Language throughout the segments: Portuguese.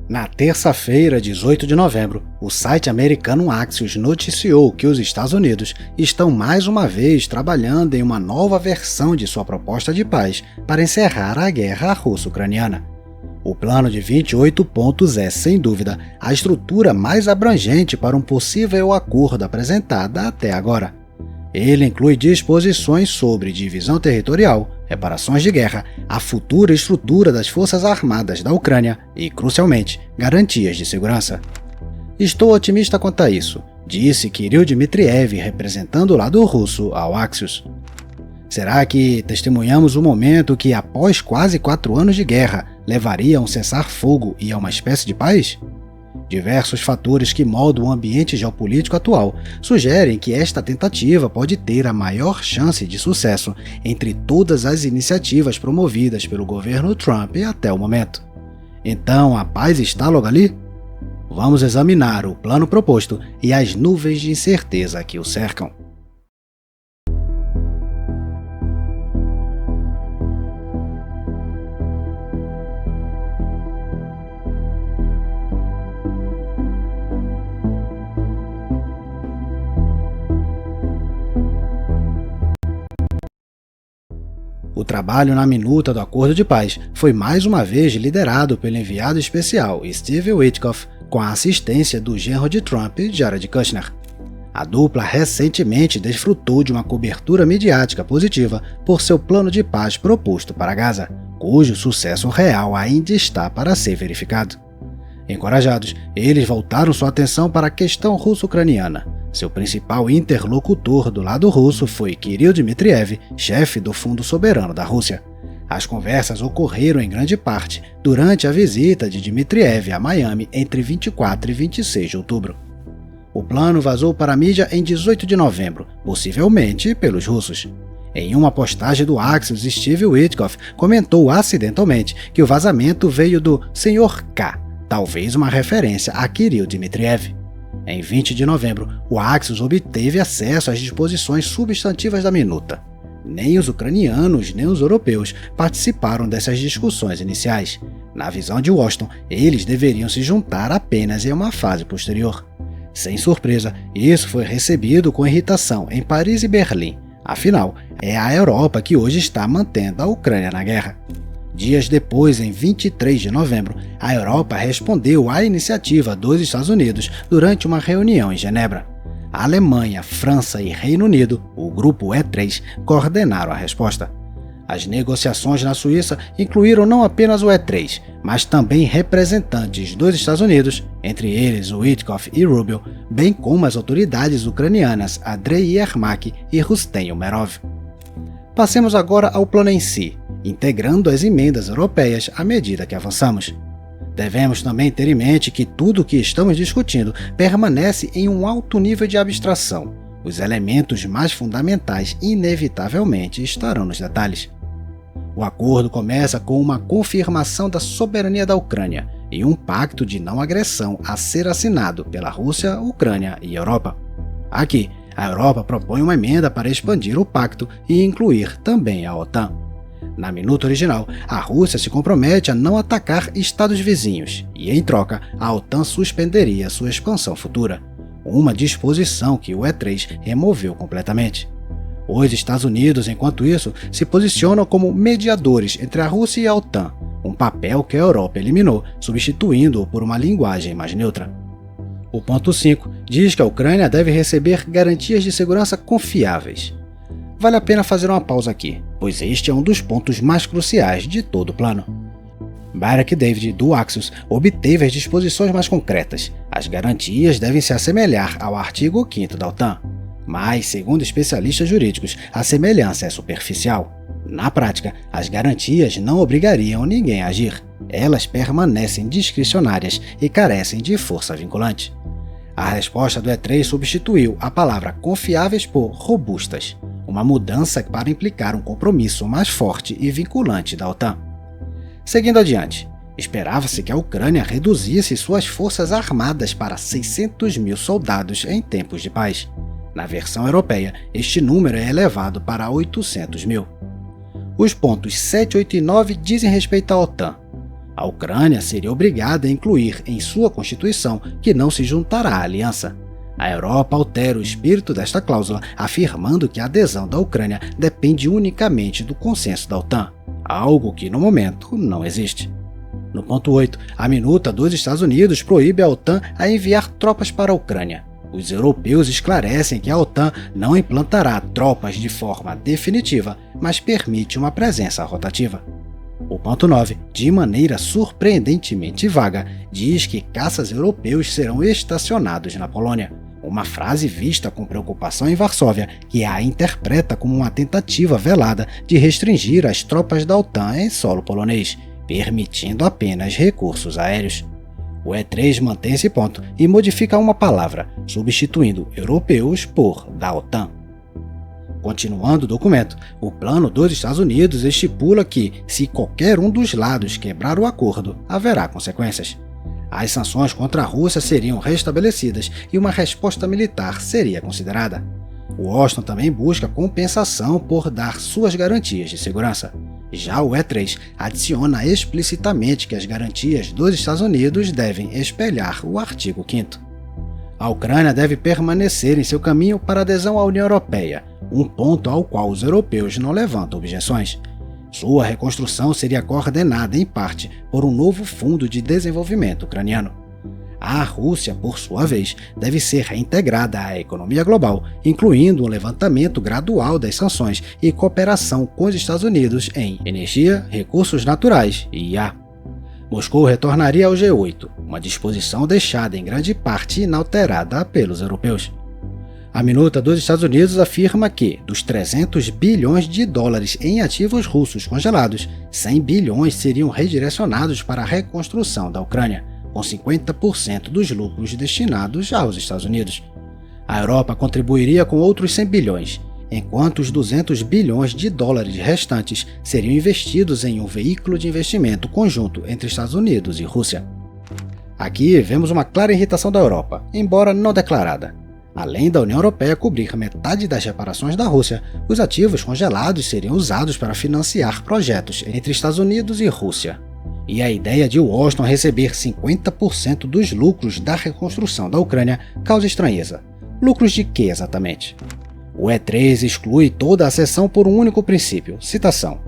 Na terça-feira, 18 de novembro, o site americano Axios noticiou que os Estados Unidos estão mais uma vez trabalhando em uma nova versão de sua proposta de paz para encerrar a guerra russo-ucraniana. O plano de 28 pontos é, sem dúvida, a estrutura mais abrangente para um possível acordo apresentada até agora. Ele inclui disposições sobre divisão territorial, reparações de guerra, a futura estrutura das Forças Armadas da Ucrânia e, crucialmente, garantias de segurança. Estou otimista quanto a isso, disse Kirill Dmitriev, representando o lado russo ao Axios. Será que testemunhamos o momento que, após quase 4 anos de guerra, levaria a um cessar-fogo e a uma espécie de paz? Diversos fatores que moldam o ambiente geopolítico atual sugerem que esta tentativa pode ter a maior chance de sucesso entre todas as iniciativas promovidas pelo governo Trump até o momento. Então, a paz está logo ali? Vamos examinar o plano proposto e as nuvens de incerteza que o cercam. O trabalho na minuta do acordo de paz foi mais uma vez liderado pelo enviado especial Steve Witkoff, com a assistência do genro de Trump, Jared Kushner. A dupla recentemente desfrutou de uma cobertura midiática positiva por seu plano de paz proposto para Gaza, cujo sucesso real ainda está para ser verificado. Encorajados, eles voltaram sua atenção para a questão russo-ucraniana. Seu principal interlocutor do lado russo foi Kirill Dmitriev, chefe do Fundo Soberano da Rússia. As conversas ocorreram em grande parte durante a visita de Dmitriev a Miami entre 24 e 26 de outubro. O plano vazou para a mídia em 18 de novembro, possivelmente pelos russos. Em uma postagem do Axios, Steve Witkoff comentou acidentalmente que o vazamento veio do Sr. K, talvez uma referência a Kirill Dmitriev. Em 20 de novembro, o Axios obteve acesso às disposições substantivas da minuta. Nem os ucranianos nem os europeus participaram dessas discussões iniciais. Na visão de Washington, eles deveriam se juntar apenas em uma fase posterior. Sem surpresa, isso foi recebido com irritação em Paris e Berlim. Afinal, é a Europa que hoje está mantendo a Ucrânia na guerra. Dias depois, em 23 de novembro, a Europa respondeu à iniciativa dos Estados Unidos durante uma reunião em Genebra. A Alemanha, França e Reino Unido, o grupo E3, coordenaram a resposta. As negociações na Suíça incluíram não apenas o E3, mas também representantes dos Estados Unidos, entre eles Witkoff e Rubio, bem como as autoridades ucranianas Andrei Yermak e Rustem Umerov. Passemos agora ao plano em si, integrando as emendas europeias à medida que avançamos. Devemos também ter em mente que tudo o que estamos discutindo permanece em um alto nível de abstração. Os elementos mais fundamentais inevitavelmente estarão nos detalhes. O acordo começa com uma confirmação da soberania da Ucrânia e um pacto de não agressão a ser assinado pela Rússia, Ucrânia e Europa. Aqui, a Europa propõe uma emenda para expandir o pacto e incluir também a OTAN. Na minuta original, a Rússia se compromete a não atacar estados vizinhos e, em troca, a OTAN suspenderia sua expansão futura, uma disposição que o E3 removeu completamente. Os Estados Unidos, enquanto isso, se posicionam como mediadores entre a Rússia e a OTAN, um papel que a Europa eliminou, substituindo-o por uma linguagem mais neutra. O ponto 5 diz que a Ucrânia deve receber garantias de segurança confiáveis. Vale a pena fazer uma pausa aqui, pois este é um dos pontos mais cruciais de todo o plano. Barak David, do Axios, obteve as disposições mais concretas. As garantias devem se assemelhar ao artigo 5º da OTAN. Mas, segundo especialistas jurídicos, a semelhança é superficial. Na prática, as garantias não obrigariam ninguém a agir. Elas permanecem discricionárias e carecem de força vinculante. A resposta do E3 substituiu a palavra confiáveis por robustas, uma mudança para implicar um compromisso mais forte e vinculante da OTAN. Seguindo adiante, esperava-se que a Ucrânia reduzisse suas forças armadas para 600 mil soldados em tempos de paz. Na versão europeia, este número é elevado para 800 mil. Os pontos 7, 8 e 9 dizem respeito à OTAN. A Ucrânia seria obrigada a incluir em sua constituição que não se juntará à aliança. A Europa altera o espírito desta cláusula, afirmando que a adesão da Ucrânia depende unicamente do consenso da OTAN, algo que no momento não existe. No ponto 8, a minuta dos Estados Unidos proíbe a OTAN a enviar tropas para a Ucrânia. Os europeus esclarecem que a OTAN não implantará tropas de forma definitiva, mas permite uma presença rotativa. O ponto 9, de maneira surpreendentemente vaga, diz que caças europeus serão estacionados na Polônia, uma frase vista com preocupação em Varsóvia, que a interpreta como uma tentativa velada de restringir as tropas da OTAN em solo polonês, permitindo apenas recursos aéreos. O E3 mantém esse ponto e modifica uma palavra, substituindo europeus por da OTAN. Continuando o documento, o plano dos Estados Unidos estipula que, se qualquer um dos lados quebrar o acordo, haverá consequências. As sanções contra a Rússia seriam restabelecidas e uma resposta militar seria considerada. Washington também busca compensação por dar suas garantias de segurança. Já o E3 adiciona explicitamente que as garantias dos Estados Unidos devem espelhar o artigo 5º. A Ucrânia deve permanecer em seu caminho para a adesão à União Europeia, um ponto ao qual os europeus não levantam objeções. Sua reconstrução seria coordenada em parte por um novo fundo de desenvolvimento ucraniano. A Rússia, por sua vez, deve ser reintegrada à economia global, incluindo um levantamento gradual das sanções e cooperação com os Estados Unidos em energia, recursos naturais e IA. Moscou retornaria ao G8, uma disposição deixada em grande parte inalterada pelos europeus. A minuta dos Estados Unidos afirma que, dos 300 bilhões de dólares em ativos russos congelados, 100 bilhões seriam redirecionados para a reconstrução da Ucrânia, com 50% dos lucros destinados aos Estados Unidos. A Europa contribuiria com outros 100 bilhões, enquanto os 200 bilhões de dólares restantes seriam investidos em um veículo de investimento conjunto entre Estados Unidos e Rússia. Aqui vemos uma clara irritação da Europa, embora não declarada. Além da União Europeia cobrir metade das reparações da Rússia, os ativos congelados seriam usados para financiar projetos entre Estados Unidos e Rússia. E a ideia de Washington receber 50% dos lucros da reconstrução da Ucrânia causa estranheza. Lucros de quê exatamente? O E3 exclui toda a seção por um único princípio, citação: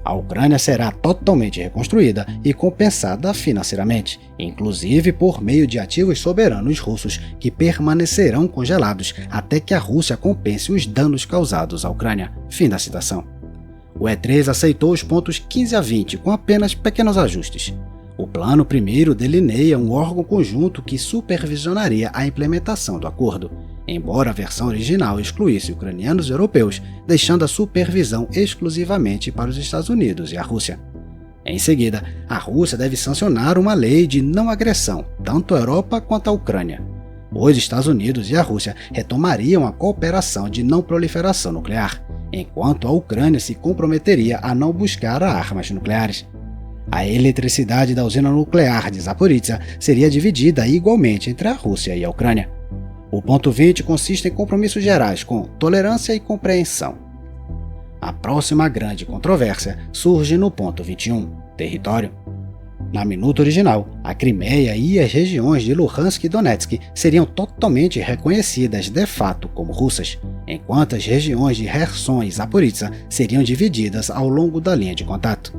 a Ucrânia será totalmente reconstruída e compensada financeiramente, inclusive por meio de ativos soberanos russos que permanecerão congelados até que a Rússia compense os danos causados à Ucrânia. Fim da citação. O E3 aceitou os pontos 15 a 20 com apenas pequenos ajustes. O plano primeiro delineia um órgão conjunto que supervisionaria a implementação do acordo, embora a versão original excluísse ucranianos e europeus, deixando a supervisão exclusivamente para os Estados Unidos e a Rússia. Em seguida, a Rússia deve sancionar uma lei de não agressão, tanto à Europa quanto à Ucrânia. Os Estados Unidos e a Rússia retomariam a cooperação de não proliferação nuclear, enquanto a Ucrânia se comprometeria a não buscar armas nucleares. A eletricidade da usina nuclear de Zaporizhzhia seria dividida igualmente entre a Rússia e a Ucrânia. O ponto 20 consiste em compromissos gerais com tolerância e compreensão. A próxima grande controvérsia surge no ponto 21, território. Na minuta original, a Crimeia e as regiões de Luhansk e Donetsk seriam totalmente reconhecidas de fato como russas, enquanto as regiões de Kherson e Zaporizhzhia seriam divididas ao longo da linha de contato.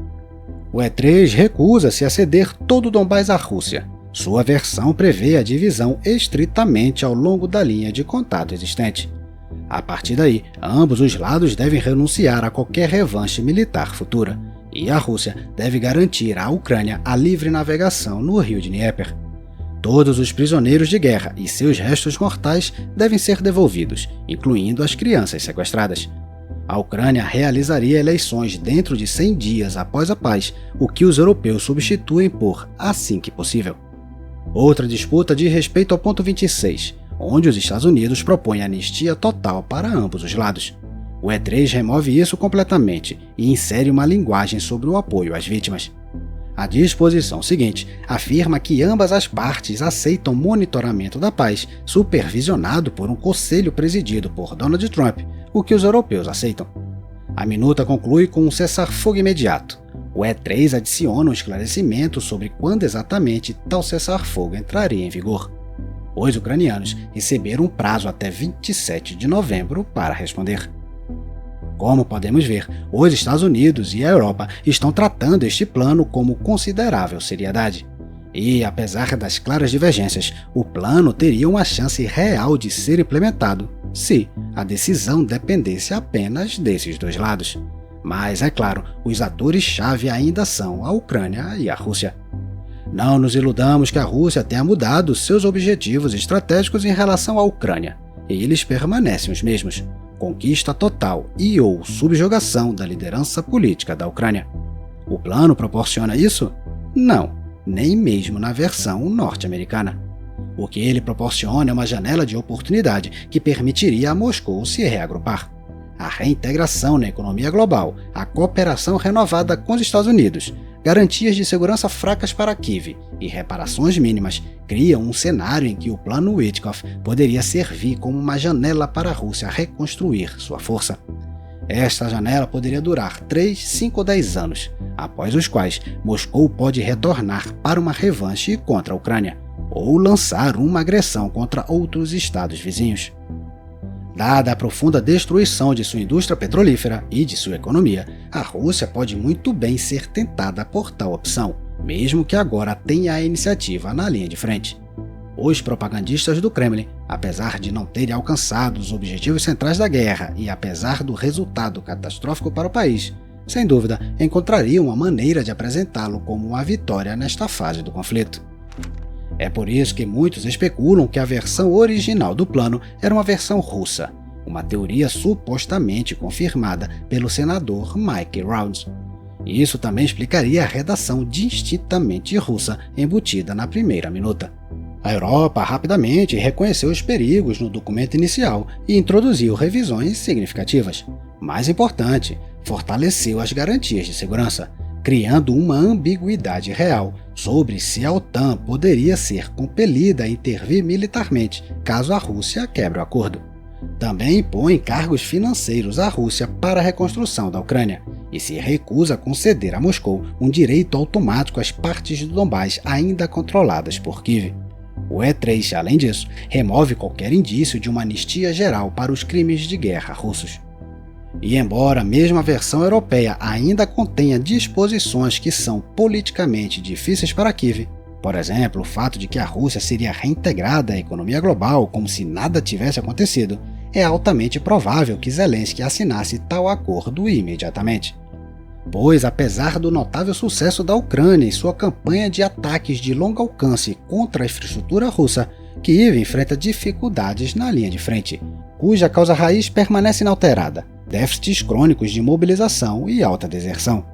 O E3 recusa-se a ceder todo o Donbás à Rússia. Sua versão prevê a divisão estritamente ao longo da linha de contato existente. A partir daí, ambos os lados devem renunciar a qualquer revanche militar futura, e a Rússia deve garantir à Ucrânia a livre navegação no rio de Dnieper. Todos os prisioneiros de guerra e seus restos mortais devem ser devolvidos, incluindo as crianças sequestradas. A Ucrânia realizaria eleições dentro de 100 dias após a paz, o que os europeus substituem por assim que possível. Outra disputa diz respeito ao ponto 26, onde os Estados Unidos propõem anistia total para ambos os lados. O E3 remove isso completamente e insere uma linguagem sobre o apoio às vítimas. A disposição seguinte afirma que ambas as partes aceitam monitoramento da paz, supervisionado por um conselho presidido por Donald Trump, o que os europeus aceitam. A minuta conclui com um cessar-fogo imediato. O E3 adiciona um esclarecimento sobre quando exatamente tal cessar-fogo entraria em vigor. Os ucranianos receberam um prazo até 27 de novembro para responder. Como podemos ver, os Estados Unidos e a Europa estão tratando este plano com considerável seriedade. E, apesar das claras divergências, o plano teria uma chance real de ser implementado se a decisão dependesse apenas desses dois lados. Mas, é claro, os atores-chave ainda são a Ucrânia e a Rússia. Não nos iludamos que a Rússia tenha mudado seus objetivos estratégicos em relação à Ucrânia, e eles permanecem os mesmos: conquista total e/ou subjugação da liderança política da Ucrânia. O plano proporciona isso? Não, nem mesmo na versão norte-americana. O que ele proporciona é uma janela de oportunidade que permitiria a Moscou se reagrupar. A reintegração na economia global, a cooperação renovada com os Estados Unidos, garantias de segurança fracas para Kiev e reparações mínimas criam um cenário em que o Plano Witkoff poderia servir como uma janela para a Rússia reconstruir sua força. Esta janela poderia durar 3, 5 ou 10 anos, após os quais Moscou pode retornar para uma revanche contra a Ucrânia, ou lançar uma agressão contra outros estados vizinhos. Dada a profunda destruição de sua indústria petrolífera e de sua economia, a Rússia pode muito bem ser tentada por tal opção, mesmo que agora tenha a iniciativa na linha de frente. Os propagandistas do Kremlin, apesar de não terem alcançado os objetivos centrais da guerra e apesar do resultado catastrófico para o país, sem dúvida encontrariam uma maneira de apresentá-lo como uma vitória nesta fase do conflito. É por isso que muitos especulam que a versão original do plano era uma versão russa, uma teoria supostamente confirmada pelo senador Mike Rounds. Isso também explicaria a redação distintamente russa embutida na primeira minuta. A Europa rapidamente reconheceu os perigos no documento inicial e introduziu revisões significativas. Mais importante, fortaleceu as garantias de segurança, criando uma ambiguidade real sobre se a OTAN poderia ser compelida a intervir militarmente caso a Rússia quebre o acordo. Também impõe encargos financeiros à Rússia para a reconstrução da Ucrânia e se recusa a conceder a Moscou um direito automático às partes do Donbás ainda controladas por Kiev. O E3, além disso, remove qualquer indício de uma anistia geral para os crimes de guerra russos. E embora mesmo a versão europeia ainda contenha disposições que são politicamente difíceis para Kiev, por exemplo, o fato de que a Rússia seria reintegrada à economia global como se nada tivesse acontecido, é altamente provável que Zelensky assinasse tal acordo imediatamente. Pois, apesar do notável sucesso da Ucrânia em sua campanha de ataques de longo alcance contra a infraestrutura russa, Kiev enfrenta dificuldades na linha de frente, cuja causa raiz permanece inalterada: déficits crônicos de mobilização e alta deserção.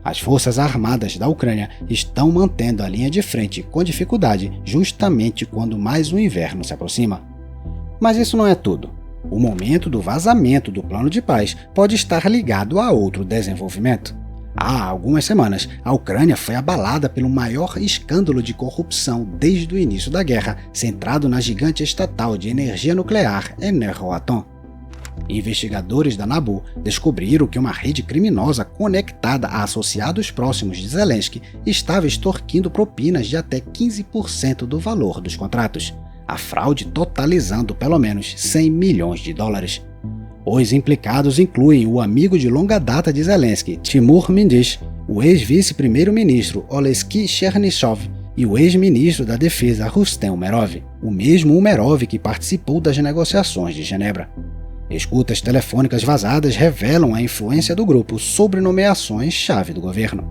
As forças armadas da Ucrânia estão mantendo a linha de frente com dificuldade justamente quando mais o inverno se aproxima. Mas isso não é tudo. O momento do vazamento do plano de paz pode estar ligado a outro desenvolvimento. Há algumas semanas, a Ucrânia foi abalada pelo maior escândalo de corrupção desde o início da guerra, centrado na gigante estatal de energia nuclear Energoatom. Investigadores da NABU descobriram que uma rede criminosa conectada a associados próximos de Zelensky estava extorquindo propinas de até 15% do valor dos contratos, a fraude totalizando pelo menos 100 milhões de dólares. Os implicados incluem o amigo de longa data de Zelensky, Timur Mendish, o ex-vice-primeiro-ministro Oleksiy Chernyshov e o ex-ministro da Defesa Rustem Umerov, o mesmo Umerov que participou das negociações de Genebra. Escutas telefônicas vazadas revelam a influência do grupo sobre nomeações-chave do governo.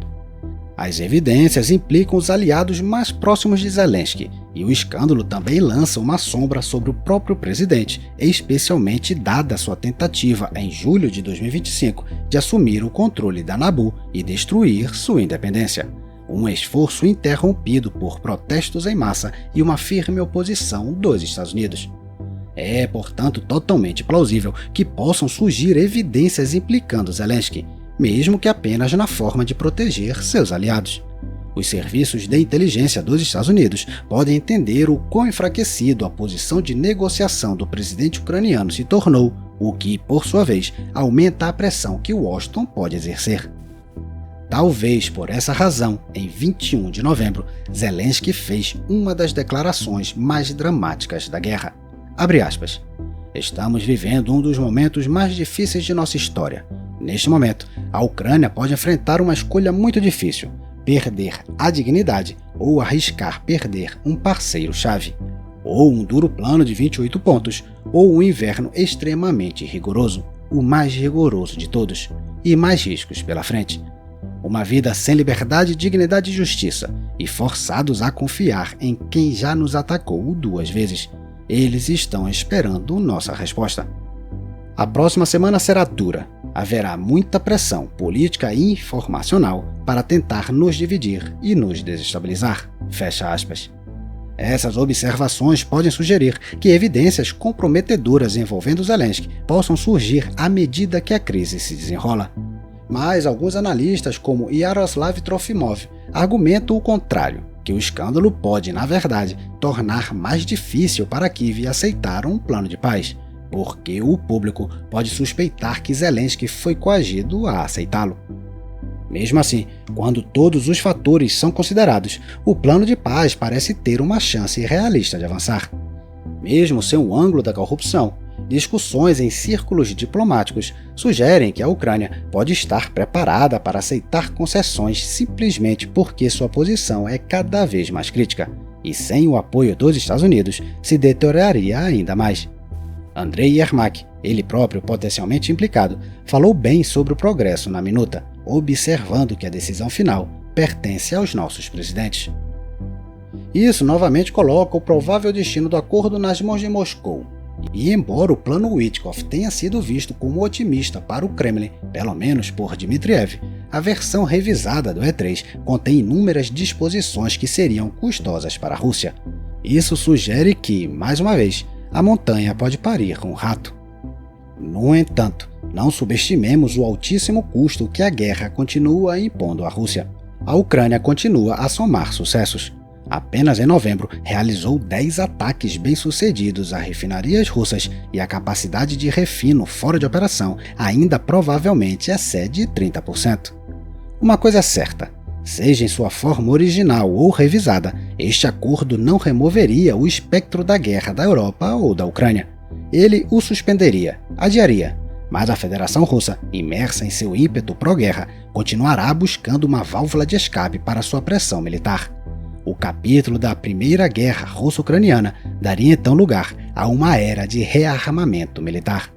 As evidências implicam os aliados mais próximos de Zelensky, e o escândalo também lança uma sombra sobre o próprio presidente, especialmente dada sua tentativa, em julho de 2025, de assumir o controle da NABU e destruir sua independência. Um esforço interrompido por protestos em massa e uma firme oposição dos Estados Unidos. É, portanto, totalmente plausível que possam surgir evidências implicando Zelensky, mesmo que apenas na forma de proteger seus aliados. Os serviços de inteligência dos Estados Unidos podem entender o quão enfraquecido a posição de negociação do presidente ucraniano se tornou, o que, por sua vez, aumenta a pressão que Washington pode exercer. Talvez por essa razão, em 21 de novembro, Zelensky fez uma das declarações mais dramáticas da guerra. Abre aspas. Estamos vivendo um dos momentos mais difíceis de nossa história. Neste momento, a Ucrânia pode enfrentar uma escolha muito difícil: perder a dignidade ou arriscar perder um parceiro-chave. Ou um duro plano de 28 pontos, ou um inverno extremamente rigoroso, o mais rigoroso de todos, e mais riscos pela frente. Uma vida sem liberdade, dignidade e justiça, e forçados a confiar em quem já nos atacou 2 vezes. Eles estão esperando nossa resposta. A próxima semana será dura. Haverá muita pressão política e informacional para tentar nos dividir e nos desestabilizar. Fecha aspas. Essas observações podem sugerir que evidências comprometedoras envolvendo Zelensky possam surgir à medida que a crise se desenrola. Mas alguns analistas, como Yaroslav Trofimov, argumentam o contrário, que o escândalo pode, na verdade, tornar mais difícil para Kiev aceitar um plano de paz, porque o público pode suspeitar que Zelensky foi coagido a aceitá-lo. Mesmo assim, quando todos os fatores são considerados, o plano de paz parece ter uma chance realista de avançar. Mesmo sem o ângulo da corrupção, discussões em círculos diplomáticos sugerem que a Ucrânia pode estar preparada para aceitar concessões simplesmente porque sua posição é cada vez mais crítica, e sem o apoio dos Estados Unidos se deterioraria ainda mais. Andrei Yermak, ele próprio potencialmente implicado, falou bem sobre o progresso na minuta, observando que a decisão final pertence aos nossos presidentes. Isso novamente coloca o provável destino do acordo nas mãos de Moscou. E embora o plano Witkoff tenha sido visto como otimista para o Kremlin, pelo menos por Dmitriev, a versão revisada do E3 contém inúmeras disposições que seriam custosas para a Rússia. Isso sugere que, mais uma vez, a montanha pode parir um rato. No entanto, não subestimemos o altíssimo custo que a guerra continua impondo à Rússia. A Ucrânia continua a somar sucessos. Apenas em novembro, realizou 10 ataques bem-sucedidos a refinarias russas e a capacidade de refino fora de operação ainda provavelmente excede 30%. Uma coisa é certa, seja em sua forma original ou revisada, este acordo não removeria o espectro da guerra da Europa ou da Ucrânia. Ele o suspenderia, adiaria, mas a Federação Russa, imersa em seu ímpeto pró-guerra, continuará buscando uma válvula de escape para sua pressão militar. O capítulo da Primeira Guerra Russo-Ucraniana daria então lugar a uma era de rearmamento militar.